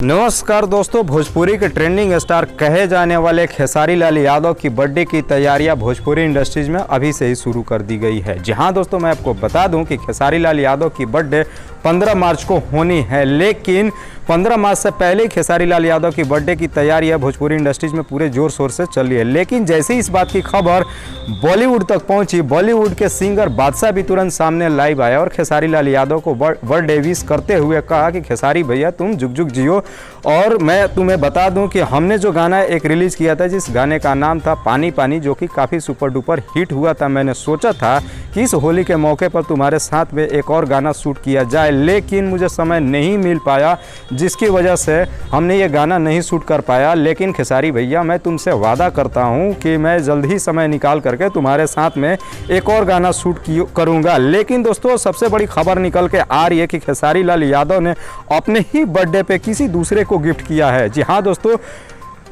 नमस्कार दोस्तों, भोजपुरी के ट्रेंडिंग स्टार कहे जाने वाले खेसारी लाल यादव की बर्थडे की तैयारियां भोजपुरी इंडस्ट्रीज में अभी से ही शुरू कर दी गई है। जी हाँ दोस्तों, मैं आपको बता दूं कि खेसारी लाल यादव की बर्थडे 15 मार्च को होनी है, लेकिन 15 मार्च से पहले ही खेसारी लाल यादव की बर्थडे की तैयारी है भोजपुरी इंडस्ट्रीज में पूरे जोर शोर से चल रही है। लेकिन जैसे ही इस बात की खबर बॉलीवुड तक पहुंची, बॉलीवुड के सिंगर बादशाह भी तुरंत सामने लाइव आया और खेसारी लाल यादव को बर्थडे विश करते हुए कहा कि खेसारी भैया तुम जुग जुग जियो। और मैं तुम्हें बता दूं कि हमने जो गाना एक रिलीज किया था, जिस गाने का नाम था पानी पानी, जो कि काफ़ी सुपर डुपर हिट हुआ था। मैंने सोचा था कि इस होली के मौके पर तुम्हारे साथ में एक और गाना शूट किया जाए, लेकिन मुझे समय नहीं मिल पाया, जिसकी वजह से हमने ये गाना नहीं शूट कर पाया। लेकिन खेसारी भैया, मैं तुमसे वादा करता हूँ कि मैं जल्द ही समय निकाल करके तुम्हारे साथ में एक और गाना शूट करूँगा। लेकिन दोस्तों, सबसे बड़ी खबर निकल के आ रही है कि खेसारी लाल यादव ने अपने ही बर्थडे पे किसी दूसरे को गिफ्ट किया है। जी हाँ दोस्तों,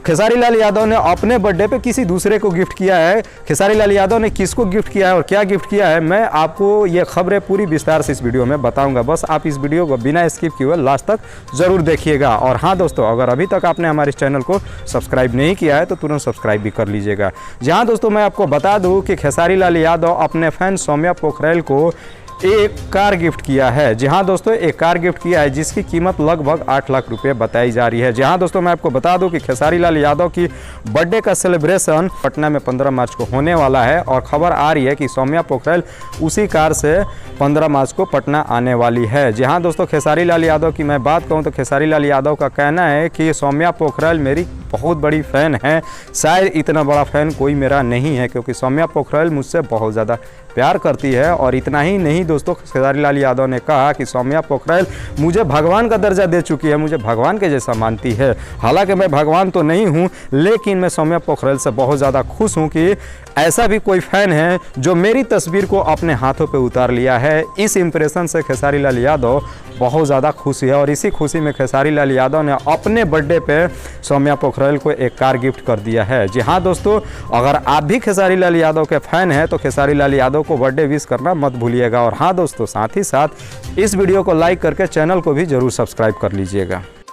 खेसारी लाल यादव ने अपने बर्थडे पे किसी दूसरे को गिफ्ट किया है। खेसारी लाल यादव ने किसको गिफ्ट किया है और क्या गिफ्ट किया है, मैं आपको ये खबरें पूरी विस्तार से इस वीडियो में बताऊंगा। बस आप इस वीडियो को बिना स्किप किए हुए लास्ट तक ज़रूर देखिएगा। और हाँ दोस्तों, अगर अभी तक आपने हमारे इस चैनल को सब्सक्राइब नहीं किया है तो तुरंत सब्सक्राइब भी कर लीजिएगा। जहाँ दोस्तों, मैं आपको बता दूँ कि खेसारी लाल यादव अपने फैन सौम्या पोखरेल को एक कार गिफ्ट किया है। जी हाँ दोस्तों, एक कार गिफ्ट किया है जिसकी कीमत लगभग 8 लाख रुपए बताई जा रही है। जी हाँ दोस्तों, मैं आपको बता दूं कि खेसारी लाल यादव की बर्थडे का सेलिब्रेशन पटना में 15 मार्च को होने वाला है और खबर आ रही है कि सौम्या पोखरेल उसी कार से 15 मार्च को पटना आने वाली है। जी हाँ दोस्तों, खेसारी लाल यादव की मैं बात कहूँ तो खेसारी लाल यादव का कहना है कि सौम्या पोखरेल मेरी बहुत बड़ी फ़ैन है। शायद इतना बड़ा फ़ैन कोई मेरा नहीं है, क्योंकि सौम्या पोखरेल मुझसे बहुत ज़्यादा प्यार करती है। और इतना ही नहीं दोस्तों, खेसारी लाल यादव ने कहा कि सौम्या पोखरेल मुझे भगवान का दर्जा दे चुकी है, मुझे भगवान के जैसा मानती है। हालांकि मैं भगवान तो नहीं हूं, लेकिन मैं सौम्या पोखरेल से बहुत ज़्यादा खुश हूं कि ऐसा भी कोई फ़ैन है जो मेरी तस्वीर को अपने हाथों पे उतार लिया है। इस इंप्रेशन से खेसारी लाल यादव बहुत ज़्यादा खुश है और इसी खुशी में खेसारी लाल यादव ने अपने बर्थडे पे सौम्या पोखरेल को एक कार गिफ्ट कर दिया है। जी हाँ दोस्तों, अगर आप भी खेसारी लाल यादव के फ़ैन हैं तो खेसारी लाल यादव को बर्थडे विश करना मत भूलिएगा। और हाँ दोस्तों, साथ ही साथ इस वीडियो को लाइक करके चैनल को भी ज़रूर सब्सक्राइब कर लीजिएगा।